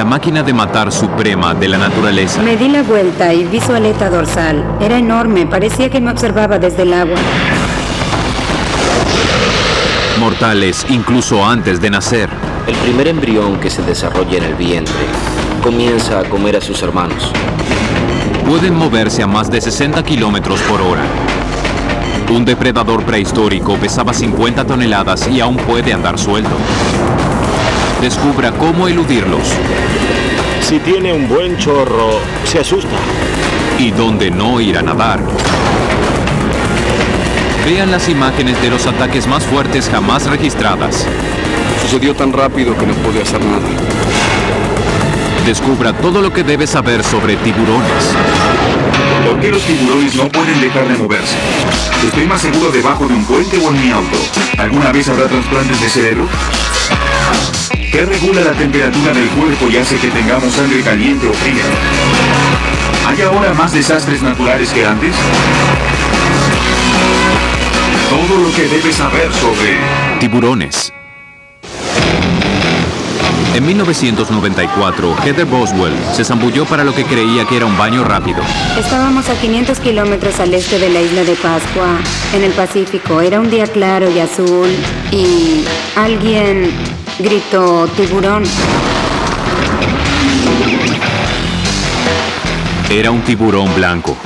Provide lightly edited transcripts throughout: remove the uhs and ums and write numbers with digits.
la máquina de matar suprema de la naturaleza. Me di la vuelta y vi su aleta dorsal. Era enorme, parecía que me observaba desde el agua. Mortales incluso antes de nacer. El primer embrión que se desarrolla en el vientre comienza a comer a sus hermanos. Pueden moverse a más de 60 kilómetros por hora. Un depredador prehistórico pesaba 50 toneladas y aún puede andar suelto. Descubra cómo eludirlos. Si tiene un buen chorro, se asusta. Y dónde no ir a nadar. Vean las imágenes de los ataques más fuertes jamás registradas. Sucedió tan rápido que no pude hacer nada. Descubra todo lo que debe saber sobre tiburones. ¿Por qué los tiburones no pueden dejar de moverse? Estoy más seguro debajo de un puente o en mi auto. ¿Alguna vez habrá trasplantes de cerebro? ¿Qué regula la temperatura del cuerpo y hace que tengamos sangre caliente o fría? ¿Hay ahora más desastres naturales que antes? Todo lo que debes saber sobre tiburones. En 1994, Heather Boswell se zambulló para lo que creía que era un baño rápido. Estábamos a 500 kilómetros al este de la isla de Pascua, en el Pacífico. Era un día claro y azul y alguien gritó tiburón. Era un tiburón blanco.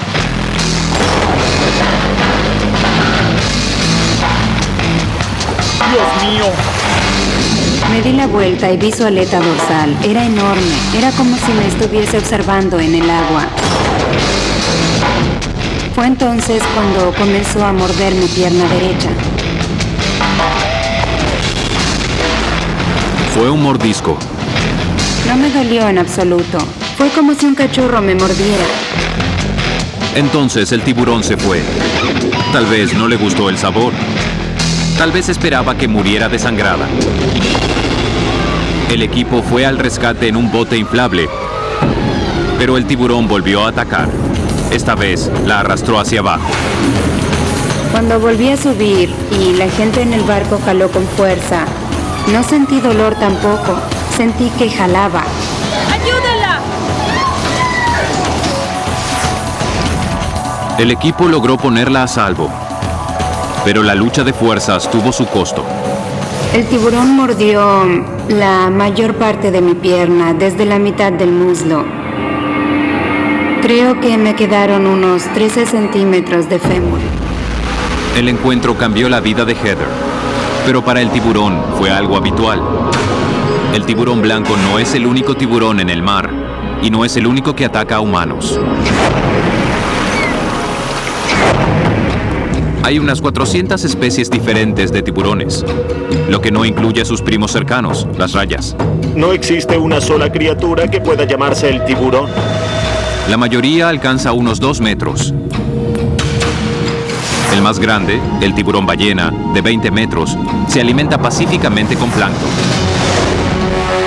¡Dios mío! Me di la vuelta y vi su aleta dorsal. Era enorme. Era como si me estuviese observando en el agua. Fue entonces cuando comenzó a morder mi pierna derecha. Fue un mordisco. No me dolió en absoluto. Fue como si un cachorro me mordiera. Entonces el tiburón se fue. Tal vez no le gustó el sabor. Tal vez esperaba que muriera desangrada. El equipo fue al rescate en un bote inflable, pero el tiburón volvió a atacar. Esta vez la arrastró hacia abajo. Cuando volví a subir y la gente en el barco jaló con fuerza, no sentí dolor tampoco. Sentí que jalaba. ¡Ayúdala! El equipo logró ponerla a salvo, pero la lucha de fuerzas tuvo su costo. El tiburón mordió la mayor parte de mi pierna, desde la mitad del muslo. Creo que me quedaron unos 13 centímetros de fémur. El encuentro cambió la vida de Heather, pero para el tiburón fue algo habitual. El tiburón blanco no es el único tiburón en el mar y no es el único que ataca a humanos. Hay unas 400 especies diferentes de tiburones, lo que no incluye a sus primos cercanos, las rayas. No existe una sola criatura que pueda llamarse el tiburón. La mayoría alcanza unos 2 metros. El más grande, el tiburón ballena, de 20 metros, se alimenta pacíficamente con plancton.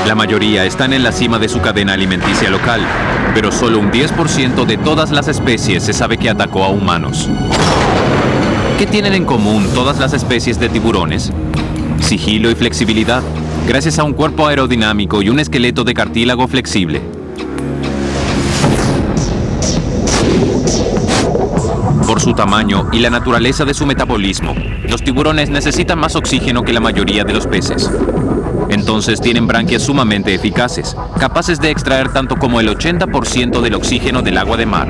La mayoría están en la cima de su cadena alimenticia local, pero solo un 10% de todas las especies se sabe que atacó a humanos. ¿Qué tienen en común todas las especies de tiburones? Sigilo y flexibilidad, gracias a un cuerpo aerodinámico y un esqueleto de cartílago flexible. Por su tamaño y la naturaleza de su metabolismo, los tiburones necesitan más oxígeno que la mayoría de los peces. Entonces tienen branquias sumamente eficaces, capaces de extraer tanto como el 80% del oxígeno del agua de mar.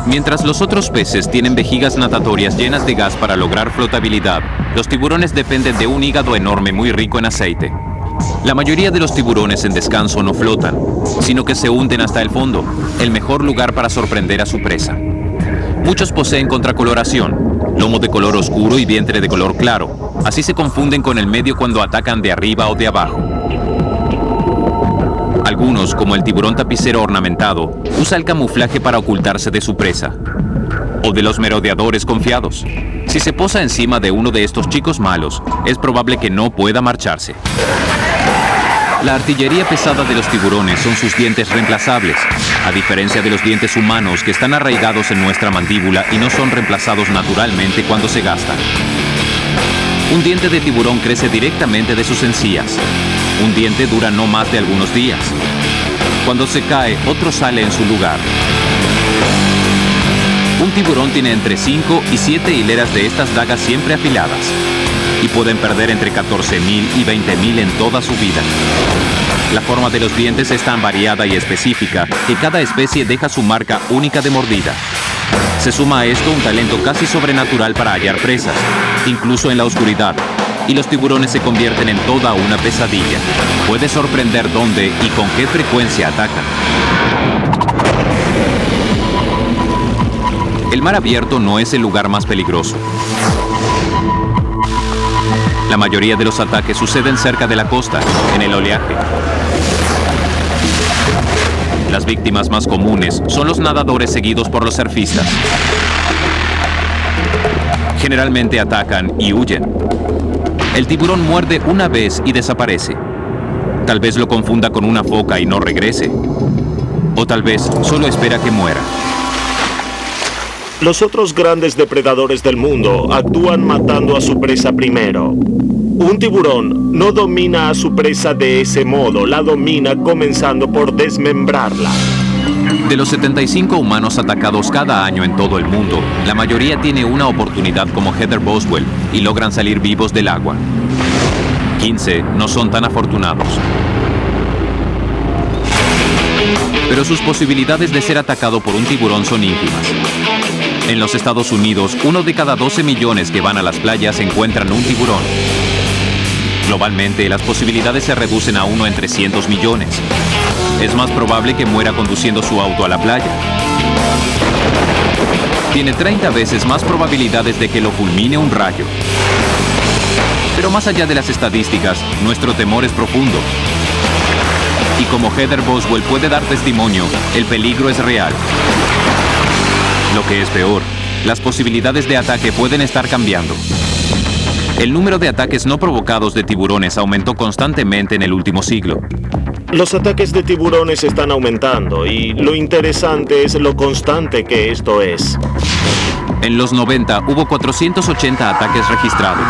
Mientras los otros peces tienen vejigas natatorias llenas de gas para lograr flotabilidad, los tiburones dependen de un hígado enorme muy rico en aceite. La mayoría de los tiburones en descanso no flotan, sino que se hunden hasta el fondo, el mejor lugar para sorprender a su presa. Muchos poseen contracoloración, lomo de color oscuro y vientre de color claro. Así se confunden con el medio cuando atacan de arriba o de abajo. Algunos, como el tiburón tapicero ornamentado, usa el camuflaje para ocultarse de su presa. O de los merodeadores confiados. Si se posa encima de uno de estos chicos malos, es probable que no pueda marcharse. La artillería pesada de los tiburones son sus dientes reemplazables, a diferencia de los dientes humanos que están arraigados en nuestra mandíbula y no son reemplazados naturalmente cuando se gastan. Un diente de tiburón crece directamente de sus encías. Un diente dura no más de algunos días. Cuando se cae, otro sale en su lugar. Un tiburón tiene entre 5 y 7 hileras de estas dagas siempre afiladas y pueden perder entre 14.000 y 20.000 en toda su vida. La forma de los dientes es tan variada y específica que cada especie deja su marca única de mordida. Se suma a esto un talento casi sobrenatural para hallar presas, incluso en la oscuridad, y los tiburones se convierten en toda una pesadilla. Puede sorprender dónde y con qué frecuencia atacan. El mar abierto no es el lugar más peligroso. La mayoría de los ataques suceden cerca de la costa, en el oleaje. Las víctimas más comunes son los nadadores seguidos por los surfistas. Generalmente atacan y huyen. El tiburón muerde una vez y desaparece. Tal vez lo confunda con una foca y no regrese. O tal vez solo espera que muera. Los otros grandes depredadores del mundo actúan matando a su presa primero. Un tiburón no domina a su presa de ese modo, la domina comenzando por desmembrarla. De los 75 humanos atacados cada año en todo el mundo, la mayoría tiene una oportunidad como Heather Boswell y logran salir vivos del agua. 15 no son tan afortunados. Pero sus posibilidades de ser atacado por un tiburón son ínfimas. En los Estados Unidos, 1 de cada 12 millones que van a las playas encuentran un tiburón. Globalmente, las posibilidades se reducen a 1 en 300 millones. Es más probable que muera conduciendo su auto a la playa. Tiene 30 veces más probabilidades de que lo fulmine un rayo. Pero más allá de las estadísticas, nuestro temor es profundo. Y como Heather Boswell puede dar testimonio, el peligro es real. Lo que es peor, las posibilidades de ataque pueden estar cambiando. El número de ataques no provocados de tiburones aumentó constantemente en el último siglo. Los ataques de tiburones están aumentando y lo interesante es lo constante que esto es. En los 90 hubo 480 ataques registrados.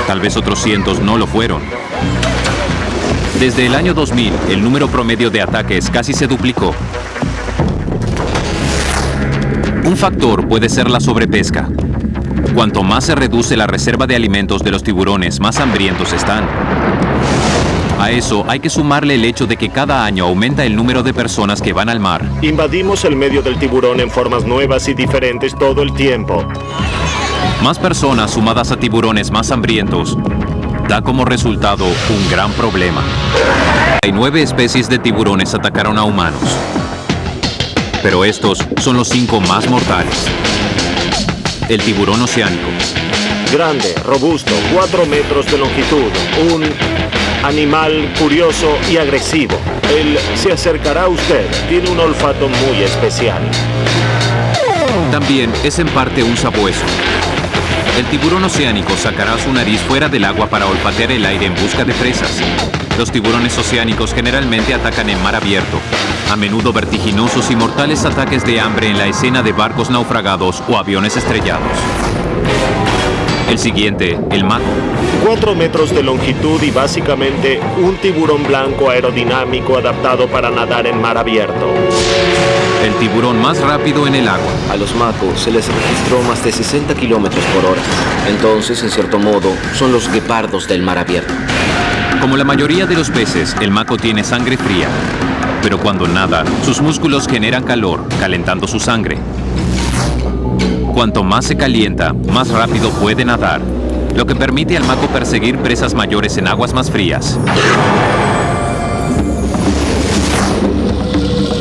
Tal vez otros cientos no lo fueron. Desde el año 2000, el número promedio de ataques casi se duplicó. Un factor puede ser la sobrepesca. Cuanto más se reduce la reserva de alimentos de los tiburones, más hambrientos están. A eso hay que sumarle el hecho de que cada año aumenta el número de personas que van al mar. Invadimos el medio del tiburón en formas nuevas y diferentes todo el tiempo. Más personas sumadas a tiburones más hambrientos da como resultado un gran problema. Hay 9 especies de tiburones atacaron a humanos. Pero estos son los 5 más mortales. El tiburón oceánico. Grande, robusto, 4 metros de longitud. Un animal curioso y agresivo. Él se acercará a usted. Tiene un olfato muy especial. También es en parte un sabueso. El tiburón oceánico sacará su nariz fuera del agua para olfatear el aire en busca de presas. Los tiburones oceánicos generalmente atacan en mar abierto, a menudo vertiginosos y mortales ataques de hambre en la escena de barcos naufragados o aviones estrellados. El siguiente, el mako. 4 metros de longitud y básicamente un tiburón blanco aerodinámico adaptado para nadar en mar abierto. El tiburón más rápido en el agua. A los mako se les registró más de 60 kilómetros por hora. Entonces, en cierto modo, son los guepardos del mar abierto. Como la mayoría de los peces, el mako tiene sangre fría. Pero cuando nada, sus músculos generan calor, calentando su sangre. Cuanto más se calienta, más rápido puede nadar, lo que permite al mako perseguir presas mayores en aguas más frías.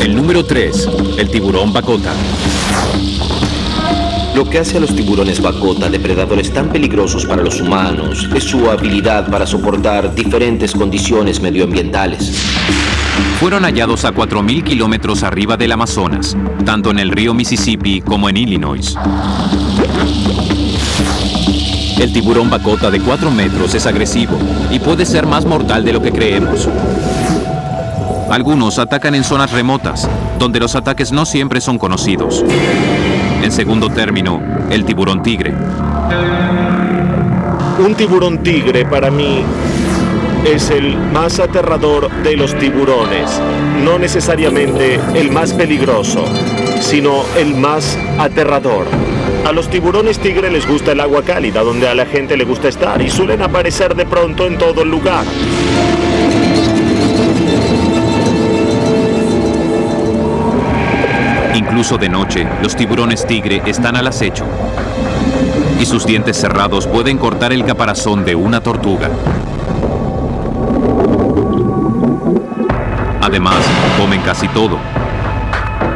El número 3, el tiburón bacota. Lo que hace a los tiburones bacota depredadores tan peligrosos para los humanos es su habilidad para soportar diferentes condiciones medioambientales. Fueron hallados a 4.000 kilómetros arriba del Amazonas, tanto en el río Mississippi como en Illinois. El tiburón bacota de 4 metros es agresivo y puede ser más mortal de lo que creemos. Algunos atacan en zonas remotas, donde los ataques no siempre son conocidos. En segundo término, el tiburón tigre. Un tiburón tigre para mí es el más aterrador de los tiburones. No necesariamente el más peligroso, sino el más aterrador. A los tiburones tigre les gusta el agua cálida, donde a la gente le gusta estar, y suelen aparecer de pronto en todo lugar. Incluso de noche, los tiburones tigre están al acecho. Y sus dientes cerrados pueden cortar el caparazón de una tortuga. Además, comen casi todo.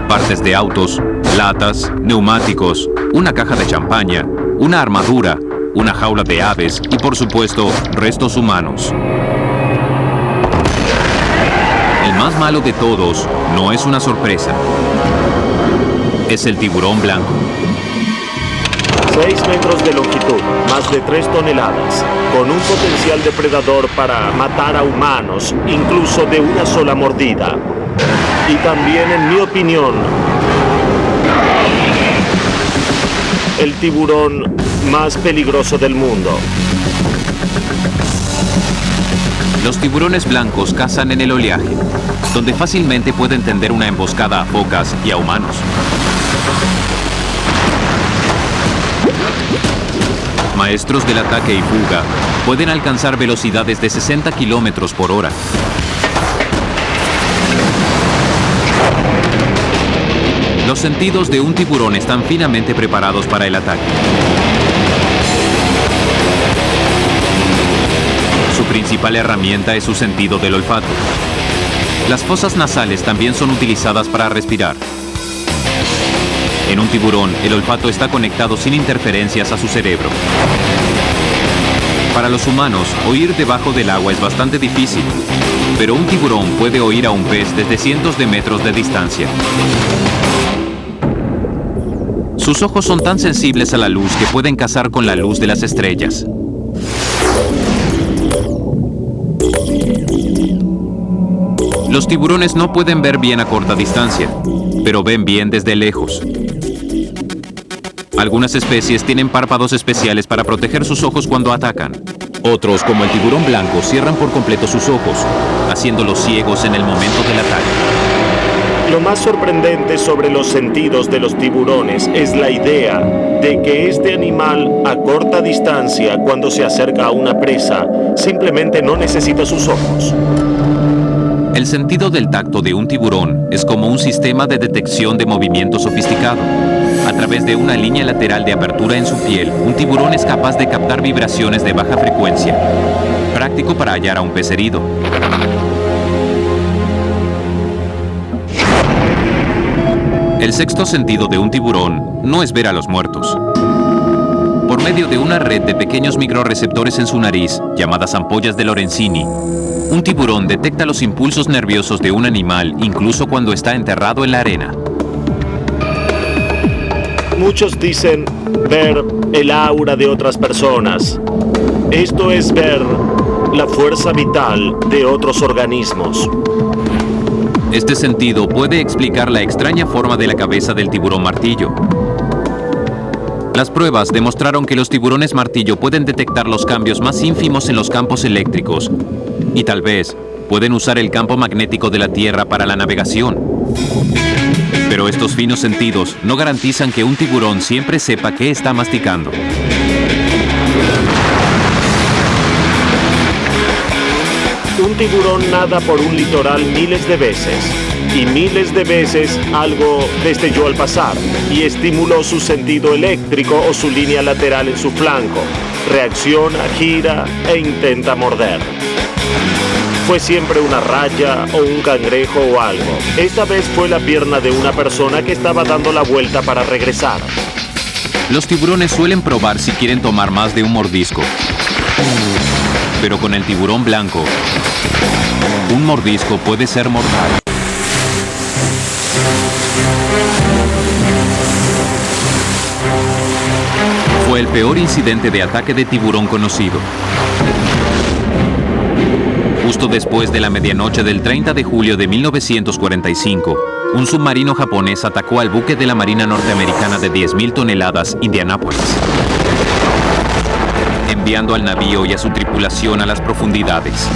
Partes de autos, latas, neumáticos, una caja de champaña, una armadura, una jaula de aves y, por supuesto, restos humanos. El más malo de todos no es una sorpresa. Es el tiburón blanco. 6 metros de longitud, más de 3 toneladas, con un potencial depredador para matar a humanos, incluso de una sola mordida. Y también, en mi opinión, el tiburón más peligroso del mundo. Los tiburones blancos cazan en el oleaje, donde fácilmente pueden tender una emboscada a focas y a humanos. Maestros del ataque y fuga pueden alcanzar velocidades de 60 kilómetros por hora. Los sentidos de un tiburón están finamente preparados para el ataque. Su principal herramienta es su sentido del olfato. Las fosas nasales también son utilizadas para respirar. En un tiburón, el olfato está conectado sin interferencias a su cerebro. Para los humanos, oír debajo del agua es bastante difícil, pero un tiburón puede oír a un pez desde cientos de metros de distancia. Sus ojos son tan sensibles a la luz que pueden cazar con la luz de las estrellas. Los tiburones no pueden ver bien a corta distancia, pero ven bien desde lejos. Algunas especies tienen párpados especiales para proteger sus ojos cuando atacan. Otros, como el tiburón blanco, cierran por completo sus ojos, haciéndolos ciegos en el momento del ataque. Lo más sorprendente sobre los sentidos de los tiburones es la idea de que este animal, a corta distancia, cuando se acerca a una presa, simplemente no necesita sus ojos. El sentido del tacto de un tiburón es como un sistema de detección de movimiento sofisticado. A través de una línea lateral de apertura en su piel, un tiburón es capaz de captar vibraciones de baja frecuencia, práctico para hallar a un pez herido. El sexto sentido de un tiburón no es ver a los muertos. Por medio de una red de pequeños microreceptores en su nariz, llamadas ampollas de Lorenzini, un tiburón detecta los impulsos nerviosos de un animal incluso cuando está enterrado en la arena. Muchos dicen ver el aura de otras personas. Esto es ver la fuerza vital de otros organismos. Este sentido puede explicar la extraña forma de la cabeza del tiburón martillo. Las pruebas demostraron que los tiburones martillo pueden detectar los cambios más ínfimos en los campos eléctricos y tal vez pueden usar el campo magnético de la Tierra para la navegación. Pero estos finos sentidos no garantizan que un tiburón siempre sepa qué está masticando. Un tiburón nada por un litoral miles de veces, y miles de veces algo destelló al pasar y estimuló su sentido eléctrico o su línea lateral en su flanco. Reacciona, gira e intenta morder. Fue siempre una raya o un cangrejo o algo. Esta vez fue la pierna de una persona que estaba dando la vuelta para regresar. Los tiburones suelen probar si quieren tomar más de un mordisco. Pero con el tiburón blanco, un mordisco puede ser mortal. Fue el peor incidente de ataque de tiburón conocido. Justo después de la medianoche del 30 de julio de 1945, un submarino japonés atacó al buque de la Marina norteamericana de 10.000 toneladas, Indianápolis. enviando al navío y a su tripulación a las profundidades.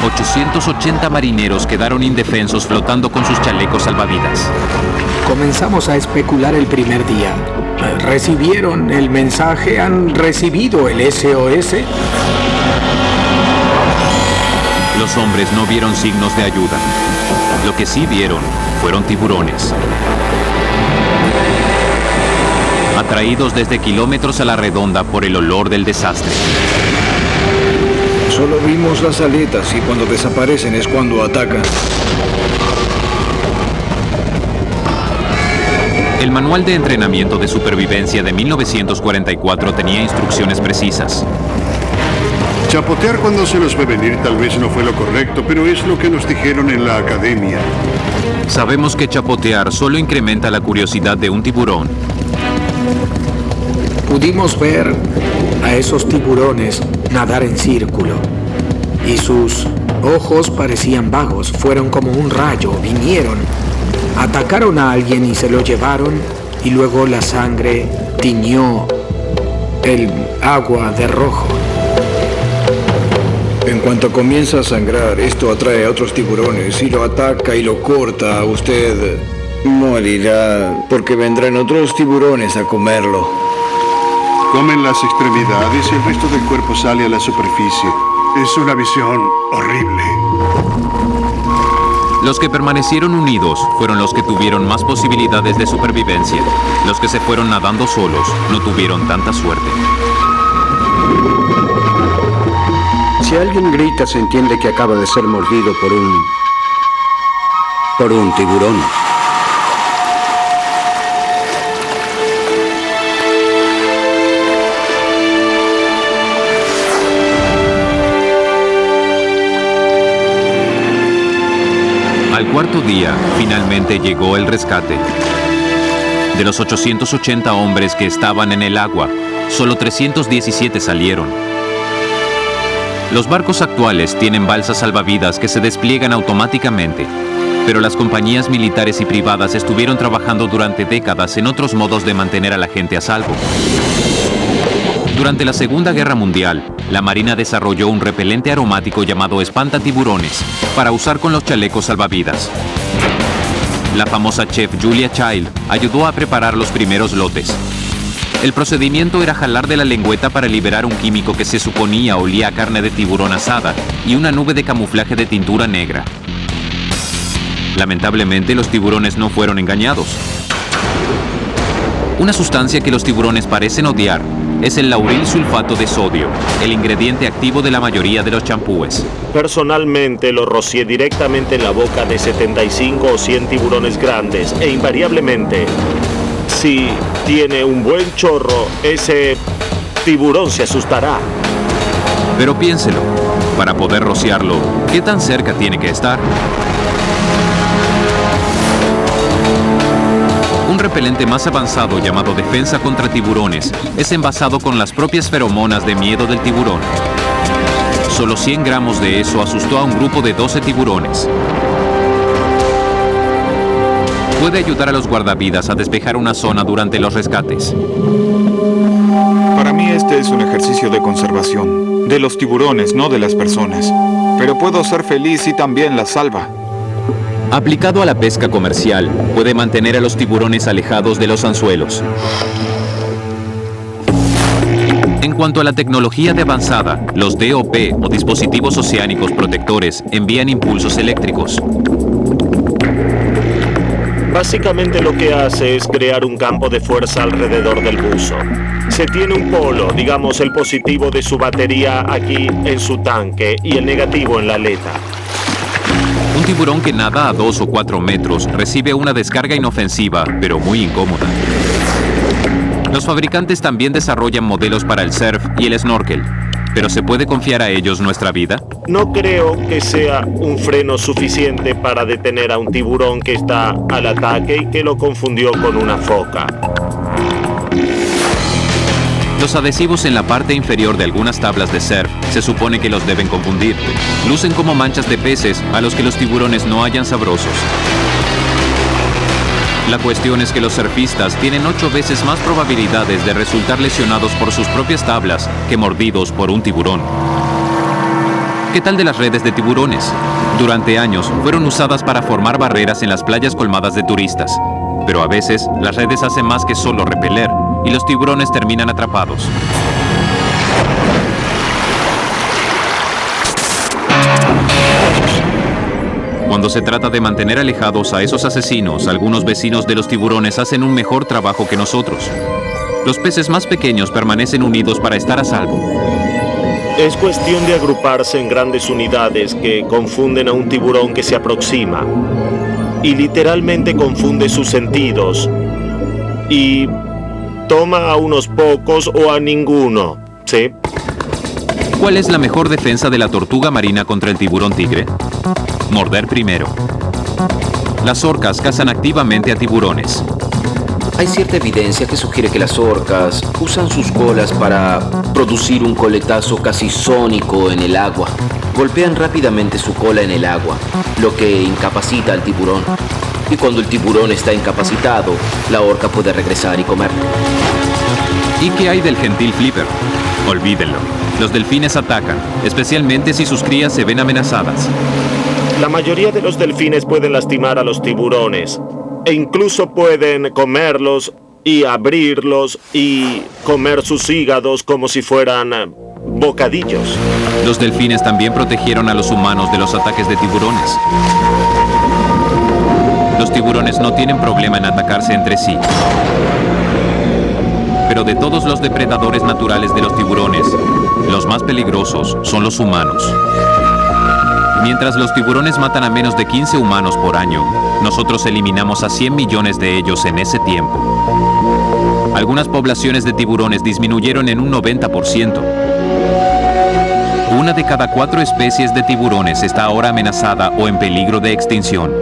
880 marineros quedaron indefensos flotando con sus chalecos salvavidas. Comenzamos a especular el primer día. ¿Recibieron el mensaje? ¿Han recibido el SOS? Los hombres no vieron signos de ayuda. Lo que sí vieron fueron tiburones. Atraídos desde kilómetros a la redonda por el olor del desastre. Solo vimos las aletas y cuando desaparecen es cuando atacan. El manual de entrenamiento de supervivencia de 1944 tenía instrucciones precisas. Chapotear cuando se los ve venir tal vez no fue lo correcto, pero es lo que nos dijeron en la academia. Sabemos que chapotear solo incrementa la curiosidad de un tiburón. Pudimos ver a esos tiburones nadar en círculo y sus ojos parecían vagos, fueron como un rayo, vinieron, atacaron a alguien y se lo llevaron y luego la sangre tiñó el agua de rojo. En cuanto comienza a sangrar, esto atrae a otros tiburones y lo ataca y lo corta. Usted morirá porque vendrán otros tiburones a comerlo. Comen las extremidades y el resto del cuerpo sale a la superficie. Es una visión horrible. Los que permanecieron unidos fueron los que tuvieron más posibilidades de supervivencia. Los que se fueron nadando solos no tuvieron tanta suerte. Si alguien grita, se entiende que acaba de ser mordido por un tiburón. Al cuarto día, finalmente llegó el rescate. De los 880 hombres que estaban en el agua, solo 317 salieron. Los barcos actuales tienen balsas salvavidas que se despliegan automáticamente, pero las compañías militares y privadas estuvieron trabajando durante décadas en otros modos de mantener a la gente a salvo. Durante la Segunda Guerra Mundial, la Marina desarrolló un repelente aromático llamado espantatiburones para usar con los chalecos salvavidas. La famosa chef Julia Child ayudó a preparar los primeros lotes. El procedimiento era jalar de la lengüeta para liberar un químico que se suponía olía a carne de tiburón asada y una nube de camuflaje de tintura negra. Lamentablemente, los tiburones no fueron engañados. Una sustancia que los tiburones parecen odiar es el lauril sulfato de sodio, el ingrediente activo de la mayoría de los champúes. Personalmente lo rocié directamente en la boca de 75 o 100 tiburones grandes e invariablemente, si tiene un buen chorro, ese tiburón se asustará. Pero piénselo, para poder rociarlo, ¿qué tan cerca tiene que estar? Un repelente más avanzado llamado defensa contra tiburones es envasado con las propias feromonas de miedo del tiburón. Solo 100 gramos de eso asustó a un grupo de 12 tiburones. Puede ayudar a los guardavidas a despejar una zona durante los rescates. Para mí este es un ejercicio de conservación. De los tiburones, no de las personas. Pero puedo ser feliz y también las salva. Aplicado a la pesca comercial, puede mantener a los tiburones alejados de los anzuelos. En cuanto a la tecnología de avanzada, los DOP o dispositivos oceánicos protectores envían impulsos eléctricos. Básicamente lo que hace es crear un campo de fuerza alrededor del buzo. Se tiene un polo, digamos el positivo de su batería aquí en su tanque y el negativo en la aleta. Un tiburón que nada a 2 o 4 metros recibe una descarga inofensiva, pero muy incómoda. Los fabricantes también desarrollan modelos para el surf y el snorkel. ¿Pero se puede confiar a ellos nuestra vida? No creo que sea un freno suficiente para detener a un tiburón que está al ataque y que lo confundió con una foca. Los adhesivos en la parte inferior de algunas tablas de surf se supone que los deben confundir. Lucen como manchas de peces a los que los tiburones no hallan sabrosos. La cuestión es que los surfistas tienen 8 veces más probabilidades de resultar lesionados por sus propias tablas que mordidos por un tiburón. ¿Qué tal de las redes de tiburones? Durante años fueron usadas para formar barreras en las playas colmadas de turistas, pero a veces las redes hacen más que solo repeler y los tiburones terminan atrapados. Cuando se trata de mantener alejados a esos asesinos, algunos vecinos de los tiburones hacen un mejor trabajo que nosotros. Los peces más pequeños permanecen unidos para estar a salvo. Es cuestión de agruparse en grandes unidades que confunden a un tiburón que se aproxima y literalmente confunde sus sentidos y toma a unos pocos o a ninguno, ¿sí? ¿Cuál es la mejor defensa de la tortuga marina contra el tiburón tigre? Morder primero. Las orcas cazan activamente a tiburones. Hay cierta evidencia que sugiere que las orcas usan sus colas para producir un coletazo casi sónico en el agua. Golpean rápidamente su cola en el agua, lo que incapacita al tiburón. Y cuando el tiburón está incapacitado, la orca puede regresar y comerlo. ¿Y qué hay del gentil flipper? Olvídenlo. Los delfines atacan, especialmente si sus crías se ven amenazadas. La mayoría de los delfines pueden lastimar a los tiburones e incluso pueden comerlos y abrirlos y comer sus hígados como si fueran bocadillos. Los delfines también protegieron a los humanos de los ataques de tiburones. Los tiburones no tienen problema en atacarse entre sí. Pero de todos los depredadores naturales de los tiburones, los más peligrosos son los humanos. Mientras los tiburones matan a menos de 15 humanos por año, nosotros eliminamos a 100 millones de ellos en ese tiempo. Algunas poblaciones de tiburones disminuyeron en un 90%. Una de cada 4 especies de tiburones está ahora amenazada o en peligro de extinción.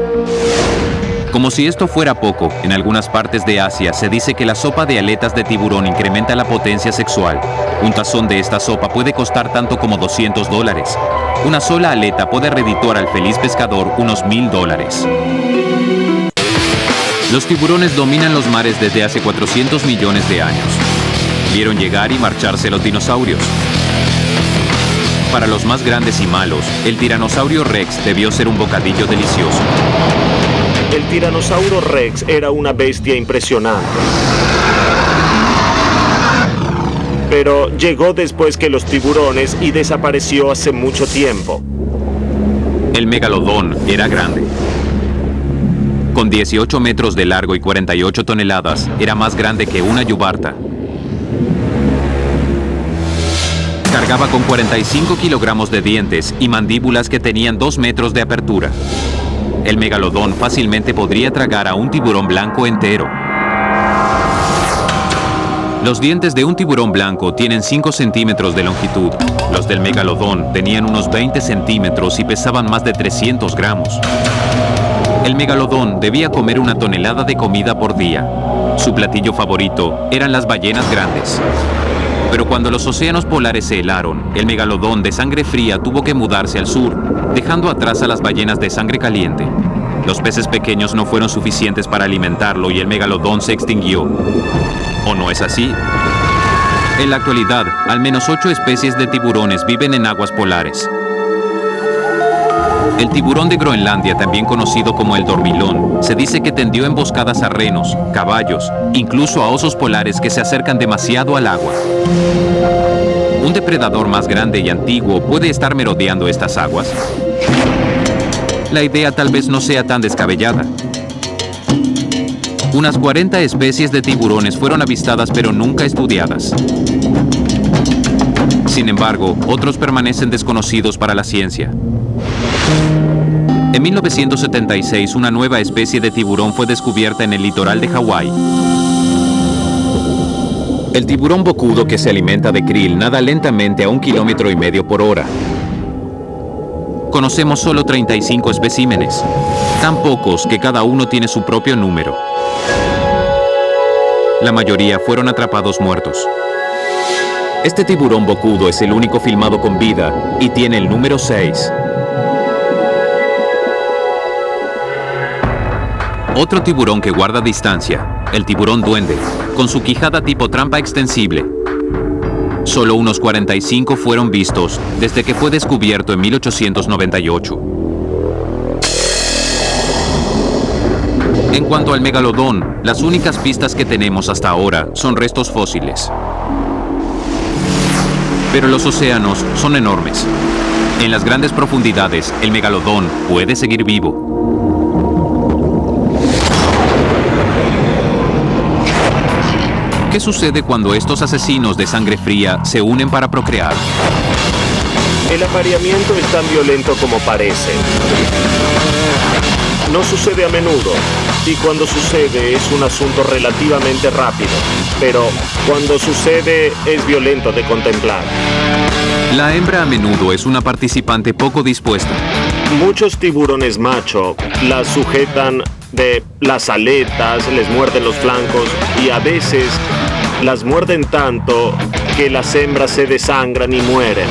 Como si esto fuera poco, en algunas partes de Asia se dice que la sopa de aletas de tiburón incrementa la potencia sexual. Un tazón de esta sopa puede costar tanto como $200. Una sola aleta puede redituar al feliz pescador unos $1,000. Los tiburones dominan los mares desde hace 400 millones de años. Vieron llegar y marcharse los dinosaurios. Para los más grandes y malos, el tiranosaurio Rex debió ser un bocadillo delicioso. El tiranosaurio Rex era una bestia impresionante. Pero llegó después que los tiburones y desapareció hace mucho tiempo. El megalodón era grande. Con 18 metros de largo y 48 toneladas, era más grande que una yubarta. Cargaba con 45 kilogramos de dientes y mandíbulas que tenían 2 metros de apertura. El megalodón fácilmente podría tragar a un tiburón blanco entero. Los dientes de un tiburón blanco tienen 5 centímetros de longitud. Los del megalodón tenían unos 20 centímetros y pesaban más de 300 gramos. El megalodón debía comer 1 tonelada de comida por día. Su platillo favorito eran las ballenas grandes. Pero cuando los océanos polares se helaron, el megalodón de sangre fría tuvo que mudarse al sur, dejando atrás a las ballenas de sangre caliente. Los peces pequeños no fueron suficientes para alimentarlo y el megalodón se extinguió. ¿O no es así? En la actualidad, al menos 8 especies de tiburones viven en aguas polares. El tiburón de Groenlandia, también conocido como el dormilón, se dice que tendió emboscadas a renos, caballos, incluso a osos polares que se acercan demasiado al agua. ¿Un depredador más grande y antiguo puede estar merodeando estas aguas? La idea tal vez no sea tan descabellada. Unas 40 especies de tiburones fueron avistadas pero nunca estudiadas. Sin embargo, otros permanecen desconocidos para la ciencia. En 1976, una nueva especie de tiburón fue descubierta en el litoral de Hawái. El tiburón bocudo, que se alimenta de krill, nada lentamente a 1,5 kilómetros por hora. Conocemos solo 35 especímenes, tan pocos que cada uno tiene su propio número. La mayoría fueron atrapados muertos. Este tiburón bocudo es el único filmado con vida y tiene el número 6. Otro tiburón que guarda distancia, el tiburón duende, con su quijada tipo trampa extensible. Solo unos 45 fueron vistos desde que fue descubierto en 1898. En cuanto al megalodón, las únicas pistas que tenemos hasta ahora son restos fósiles. Pero los océanos son enormes. En las grandes profundidades, el megalodón puede seguir vivo. ¿Qué sucede cuando estos asesinos de sangre fría se unen para procrear? El apareamiento es tan violento como parece. No sucede a menudo, y cuando sucede es un asunto relativamente rápido, pero cuando sucede es violento de contemplar. La hembra a menudo es una participante poco dispuesta. Muchos tiburones macho las sujetan de las aletas, les muerden los flancos y a veces las muerden tanto que las hembras se desangran y mueren.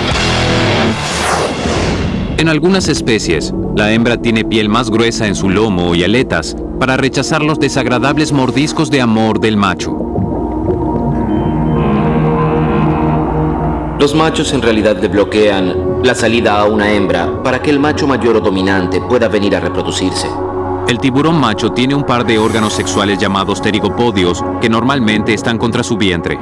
En algunas especies, la hembra tiene piel más gruesa en su lomo y aletas para rechazar los desagradables mordiscos de amor del macho. Los machos en realidad le bloquean la salida a una hembra para que el macho mayor o dominante pueda venir a reproducirse. El tiburón macho tiene un par de órganos sexuales llamados pterigopodios que normalmente están contra su vientre.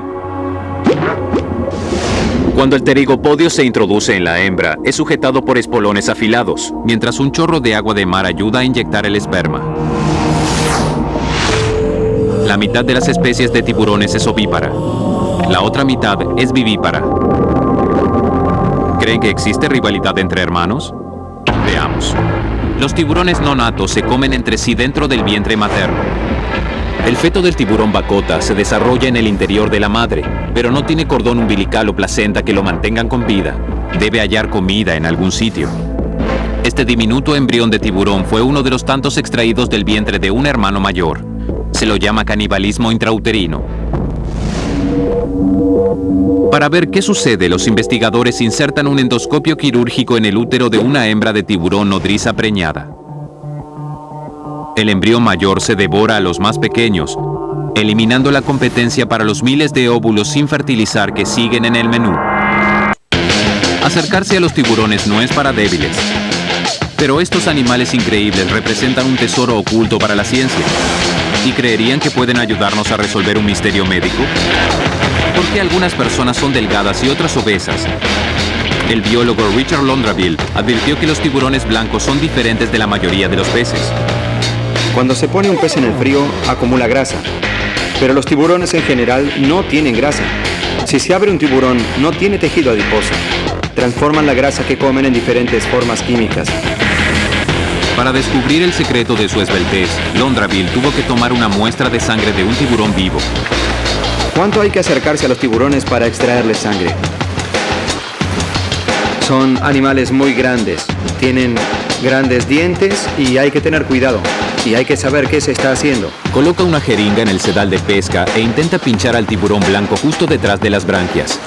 Cuando el pterigopodio se introduce en la hembra, es sujetado por espolones afilados, mientras un chorro de agua de mar ayuda a inyectar el esperma. La mitad de las especies de tiburones es ovípara. La otra mitad es vivípara. ¿Creen que existe rivalidad entre hermanos? Veamos. Los tiburones no natos se comen entre sí dentro del vientre materno. El feto del tiburón bacota se desarrolla en el interior de la madre, pero no tiene cordón umbilical o placenta que lo mantengan con vida. Debe hallar comida en algún sitio. Este diminuto embrión de tiburón fue uno de los tantos extraídos del vientre de un hermano mayor. Se lo llama canibalismo intrauterino. Para ver qué sucede, los investigadores insertan un endoscopio quirúrgico en el útero de una hembra de tiburón nodriza preñada. El embrión mayor se devora a los más pequeños, eliminando la competencia para los miles de óvulos sin fertilizar que siguen en el menú. Acercarse a los tiburones no es para débiles. Pero estos animales increíbles representan un tesoro oculto para la ciencia. ¿Y creerían que pueden ayudarnos a resolver un misterio médico? ¿Por qué algunas personas son delgadas y otras obesas? El biólogo Richard Londrabille advirtió que los tiburones blancos son diferentes de la mayoría de los peces. Cuando se pone un pez en el frío, acumula grasa. Pero los tiburones en general no tienen grasa. Si se abre un tiburón, no tiene tejido adiposo. Transforman la grasa que comen en diferentes formas químicas. Para descubrir el secreto de su esbeltez, Londrabille tuvo que tomar una muestra de sangre de un tiburón vivo. ¿Cuánto hay que acercarse a los tiburones para extraerles sangre? Son animales muy grandes. Tienen grandes dientes y hay que tener cuidado. Y hay que saber qué se está haciendo. Coloca una jeringa en el sedal de pesca e intenta pinchar al tiburón blanco justo detrás de las branquias.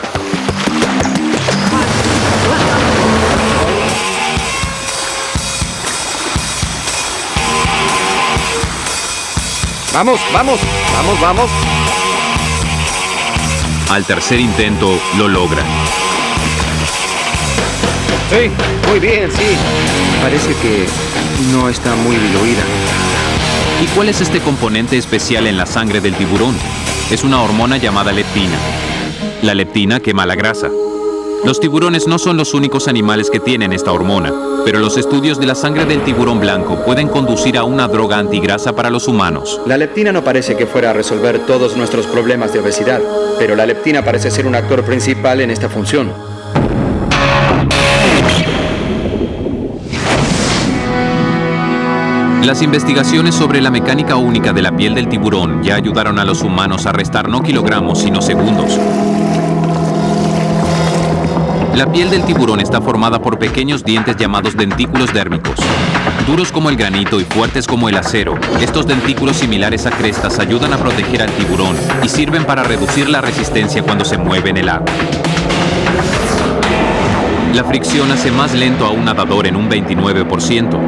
¡Vamos, vamos! ¡Vamos, vamos! Al tercer intento, lo logran. Sí, muy bien, sí. Parece que no está muy diluida. ¿Y cuál es este componente especial en la sangre del tiburón? Es una hormona llamada leptina. La leptina quema la grasa. Los tiburones no son los únicos animales que tienen esta hormona, pero los estudios de la sangre del tiburón blanco pueden conducir a una droga antigrasa para los humanos. La leptina no parece que fuera a resolver todos nuestros problemas de obesidad, pero la leptina parece ser un actor principal en esta función. Las investigaciones sobre la mecánica única de la piel del tiburón ya ayudaron a los humanos a restar no kilogramos, sino segundos. La piel del tiburón está formada por pequeños dientes llamados dentículos dérmicos. Duros como el granito y fuertes como el acero, estos dentículos similares a crestas ayudan a proteger al tiburón y sirven para reducir la resistencia cuando se mueve en el agua. La fricción hace más lento a un nadador en un 29%.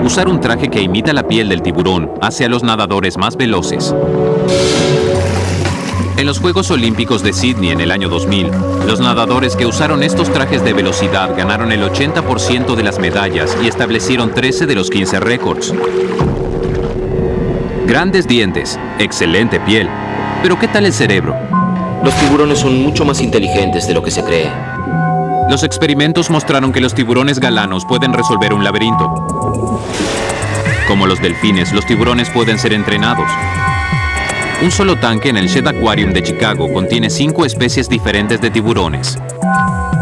Usar un traje que imita la piel del tiburón hace a los nadadores más veloces. En los Juegos Olímpicos de Sydney en el año 2000, los nadadores que usaron estos trajes de velocidad ganaron el 80% de las medallas y establecieron 13 de los 15 récords. Grandes dientes, excelente piel. Pero ¿qué tal el cerebro? Los tiburones son mucho más inteligentes de lo que se cree. Los experimentos mostraron que los tiburones galanos pueden resolver un laberinto. Como los delfines, los tiburones pueden ser entrenados. Un solo tanque en el Shedd Aquarium de Chicago contiene 5 especies diferentes de tiburones.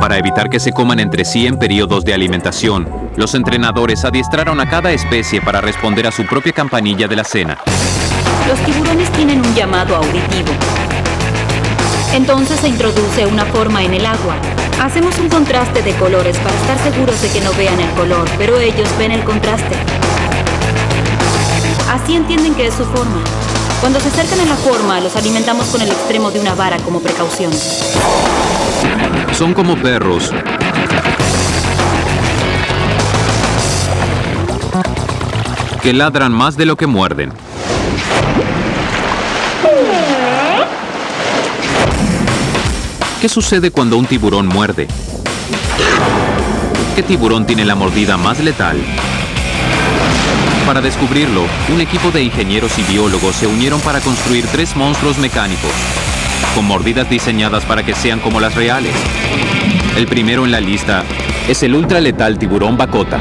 Para evitar que se coman entre sí en periodos de alimentación, los entrenadores adiestraron a cada especie para responder a su propia campanilla de la cena. Los tiburones tienen un llamado auditivo. Entonces se introduce una forma en el agua. Hacemos un contraste de colores para estar seguros de que no vean el color, pero ellos ven el contraste. Así entienden que es su forma. Cuando se acercan a la forma, los alimentamos con el extremo de una vara como precaución. Son como perros. Que ladran más de lo que muerden. ¿Qué sucede cuando un tiburón muerde? ¿Qué tiburón tiene la mordida más letal? Para descubrirlo, un equipo de ingenieros y biólogos se unieron para construir 3 monstruos mecánicos, con mordidas diseñadas para que sean como las reales. El primero en la lista es el ultraletal tiburón Bakota.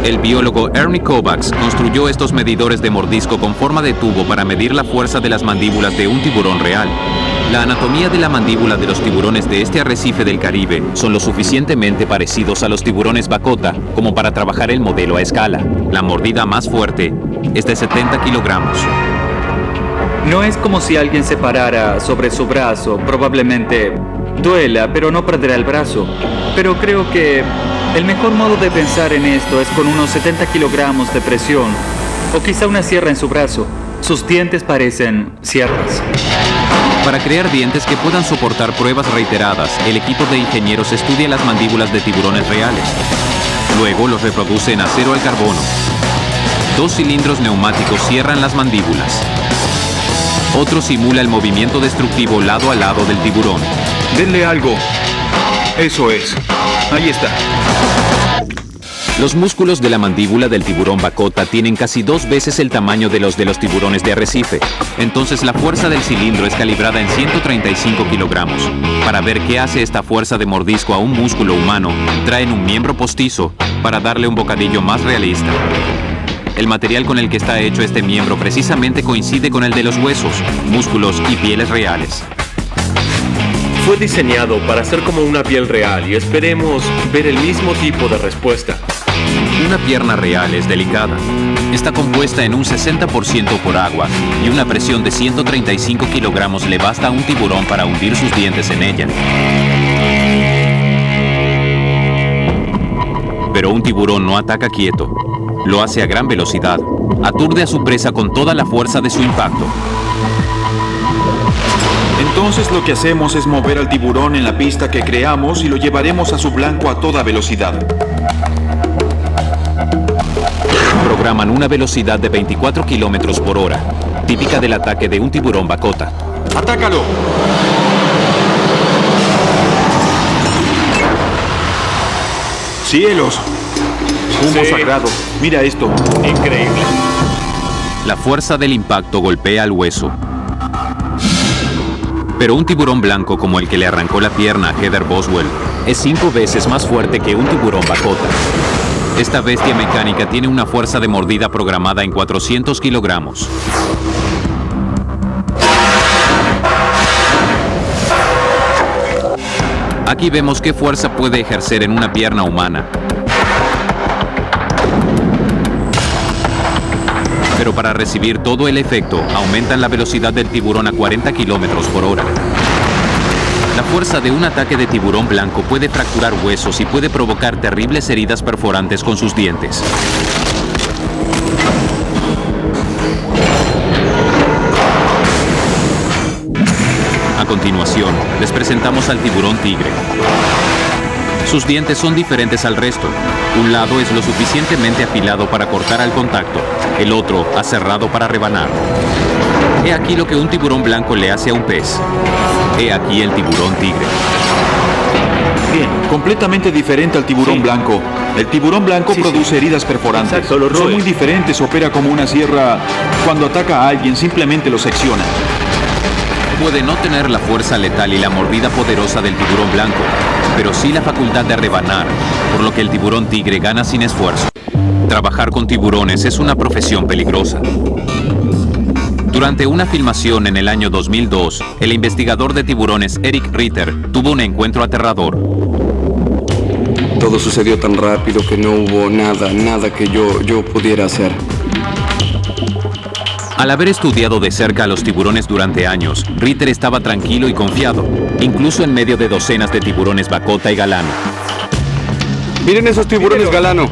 El biólogo Ernie Kovacs construyó estos medidores de mordisco con forma de tubo para medir la fuerza de las mandíbulas de un tiburón real. La anatomía de la mandíbula de los tiburones de este arrecife del Caribe son lo suficientemente parecidos a los tiburones Bakota como para trabajar el modelo a escala. La mordida más fuerte es de 70 kilogramos. No es como si alguien se parara sobre su brazo. Probablemente duela, pero no perderá el brazo. Pero creo que el mejor modo de pensar en esto es con unos 70 kilogramos de presión, o quizá una sierra en su brazo. Sus dientes parecen sierras. Para crear dientes que puedan soportar pruebas reiteradas, el equipo de ingenieros estudia las mandíbulas de tiburones reales. Luego los reproduce en acero al carbono. 2 cilindros neumáticos cierran las mandíbulas. Otro simula el movimiento destructivo lado a lado del tiburón. Denle algo. Eso es. Ahí está. Los músculos de la mandíbula del tiburón Bakota tienen casi 2 veces el tamaño de los tiburones de arrecife. Entonces la fuerza del cilindro es calibrada en 135 kilogramos. Para ver qué hace esta fuerza de mordisco a un músculo humano, traen un miembro postizo para darle un bocadillo más realista. El material con el que está hecho este miembro precisamente coincide con el de los huesos, músculos y pieles reales. Fue diseñado para ser como una piel real y esperemos ver el mismo tipo de respuesta. Una pierna real es delicada. Está compuesta en un 60% por agua y una presión de 135 kilogramos le basta a un tiburón para hundir sus dientes en ella. Pero un tiburón no ataca quieto. Lo hace a gran velocidad. Aturde a su presa con toda la fuerza de su impacto. Entonces lo que hacemos es mover al tiburón en la pista que creamos y lo llevaremos a su blanco a toda velocidad. Programan una velocidad de 24 kilómetros por hora, típica del ataque de un tiburón Bakota. ¡Atácalo! ¡Cielos! Humo sagrado. Mira esto. Increíble. La fuerza del impacto golpea al hueso. Pero un tiburón blanco como el que le arrancó la pierna a Heather Boswell es 5 veces más fuerte que un tiburón Bakota. Esta bestia mecánica tiene una fuerza de mordida programada en 400 kilogramos. Aquí vemos qué fuerza puede ejercer en una pierna humana. Pero para recibir todo el efecto, aumentan la velocidad del tiburón a 40 kilómetros por hora. La fuerza de un ataque de tiburón blanco puede fracturar huesos y puede provocar terribles heridas perforantes con sus dientes. A continuación, les presentamos al tiburón tigre. Sus dientes son diferentes al resto. Un lado es lo suficientemente afilado para cortar al contacto, el otro aserrado para rebanar. He aquí lo que un tiburón blanco le hace a un pez. He aquí el tiburón tigre. Bien, completamente diferente al tiburón blanco. El tiburón blanco produce heridas perforantes. Exacto, son muy diferentes, opera como una sierra. Cuando ataca a alguien, simplemente lo secciona. Puede no tener la fuerza letal y la mordida poderosa del tiburón blanco, pero sí la facultad de rebanar, por lo que el tiburón tigre gana sin esfuerzo. Trabajar con tiburones es una profesión peligrosa. Durante una filmación en el año 2002, el investigador de tiburones Eric Ritter tuvo un encuentro aterrador. Todo sucedió tan rápido que no hubo nada que yo pudiera hacer. Al haber estudiado de cerca a los tiburones durante años, Ritter estaba tranquilo y confiado, incluso en medio de docenas de tiburones bacota y galano. Miren esos tiburones galano.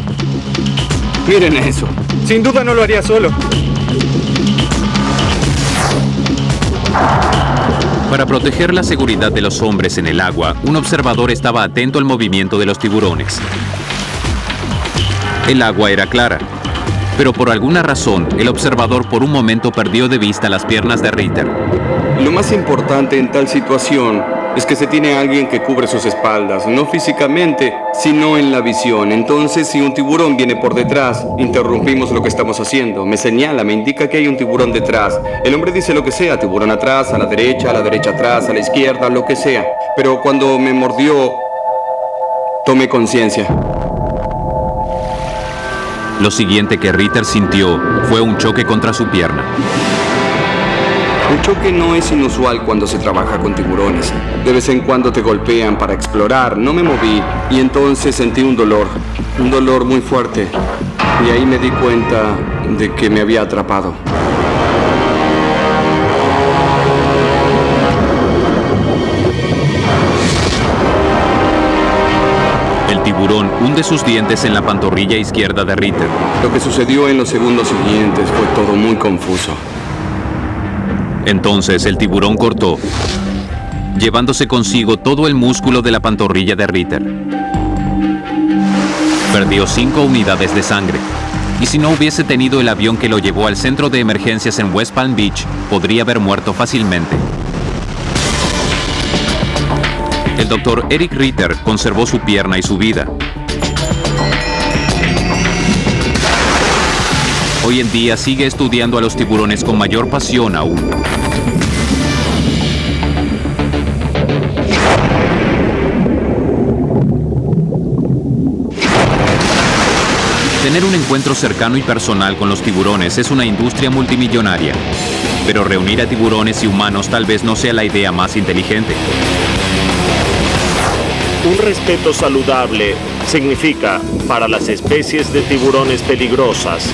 Miren eso. Sin duda no lo haría solo. Para proteger la seguridad de los hombres en el agua, un observador estaba atento al movimiento de los tiburones. El agua era clara, pero por alguna razón, el observador por un momento perdió de vista las piernas de Ritter. Lo más importante en tal situación es que se tiene a alguien que cubre sus espaldas, no físicamente, sino en la visión. Entonces, si un tiburón viene por detrás, interrumpimos lo que estamos haciendo. Me señala, me indica que hay un tiburón detrás. El hombre dice lo que sea, tiburón atrás, a la derecha atrás, a la izquierda, lo que sea. Pero cuando me mordió, tomé conciencia. Lo siguiente que Ritter sintió fue un choque contra su pierna. Un choque no es inusual cuando se trabaja con tiburones. De vez en cuando te golpean para explorar. No me moví y entonces sentí un dolor muy fuerte. Y ahí me di cuenta de que me había atrapado. El tiburón hunde sus dientes en la pantorrilla izquierda de Ritter. Lo que sucedió en los segundos siguientes fue todo muy confuso. Entonces el tiburón cortó, llevándose consigo todo el músculo de la pantorrilla de Ritter. Perdió 5 unidades de sangre, y si no hubiese tenido el avión que lo llevó al centro de emergencias en West Palm Beach, podría haber muerto fácilmente. El doctor Eric Ritter conservó su pierna y su vida. Hoy en día sigue estudiando a los tiburones con mayor pasión aún. Tener un encuentro cercano y personal con los tiburones es una industria multimillonaria, pero reunir a tiburones y humanos tal vez no sea la idea más inteligente. Un respeto saludable significa, para las especies de tiburones peligrosas,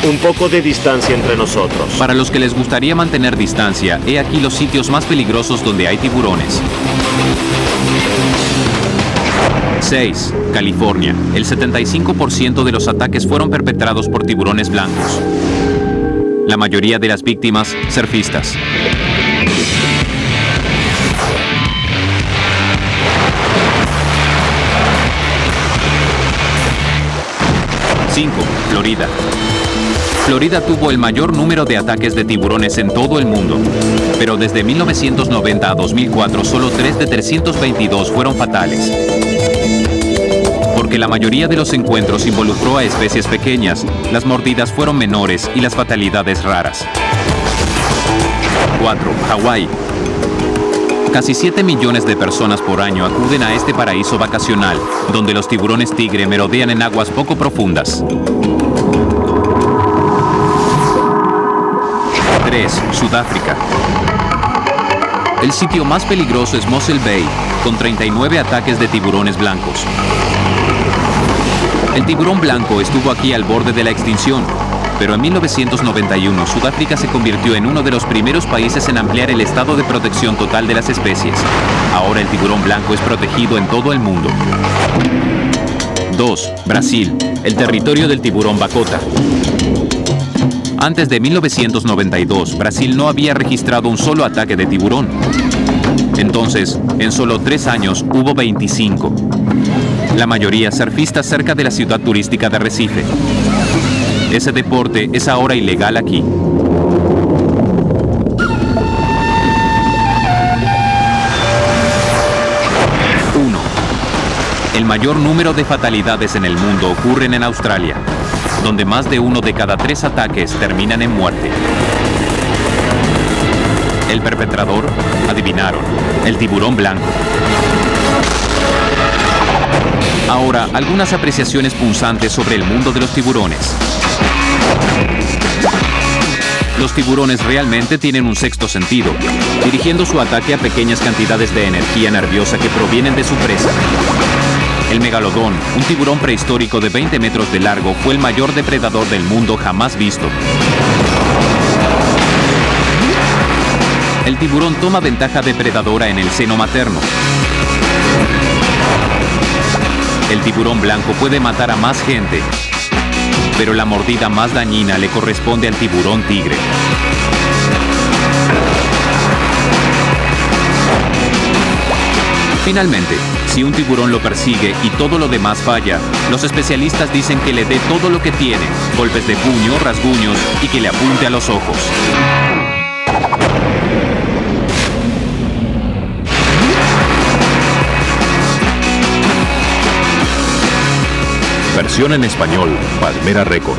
un poco de distancia entre nosotros. Para los que les gustaría mantener distancia, he aquí los sitios más peligrosos donde hay tiburones. 6. California. El 75% de los ataques fueron perpetrados por tiburones blancos. La mayoría de las víctimas, surfistas. 5. Florida. Florida tuvo el mayor número de ataques de tiburones en todo el mundo, pero desde 1990 a 2004 solo 3 de 322 fueron fatales. Porque la mayoría de los encuentros involucró a especies pequeñas, las mordidas fueron menores y las fatalidades raras. 4. Hawái. Casi 7 millones de personas por año acuden a este paraíso vacacional, donde los tiburones tigre merodean en aguas poco profundas. 3. Sudáfrica. El sitio más peligroso es Mossel Bay, con 39 ataques de tiburones blancos. El tiburón blanco estuvo aquí al borde de la extinción, pero en 1991 Sudáfrica se convirtió en uno de los primeros países en ampliar el estado de protección total de las especies. Ahora el tiburón blanco es protegido en todo el mundo. 2. Brasil, el territorio del tiburón bacota. Antes de 1992, Brasil no había registrado un solo ataque de tiburón. Entonces, en solo 3 años hubo 25. La mayoría surfistas cerca de la ciudad turística de Recife. Ese deporte es ahora ilegal aquí. 1. El mayor número de fatalidades en el mundo ocurren en Australia, donde más de 1 de cada 3 ataques terminan en muerte. El perpetrador, adivinaron, el tiburón blanco. Ahora, algunas apreciaciones punzantes sobre el mundo de los tiburones. Los tiburones realmente tienen un sexto sentido, dirigiendo su ataque a pequeñas cantidades de energía nerviosa que provienen de su presa. El megalodón, un tiburón prehistórico de 20 metros de largo, fue el mayor depredador del mundo jamás visto. El tiburón toma ventaja depredadora en el seno materno. El tiburón blanco puede matar a más gente, pero la mordida más dañina le corresponde al tiburón tigre. Finalmente, si un tiburón lo persigue y todo lo demás falla, los especialistas dicen que le dé todo lo que tiene, golpes de puño, rasguños y que le apunte a los ojos. Versión en español, Palmera Record.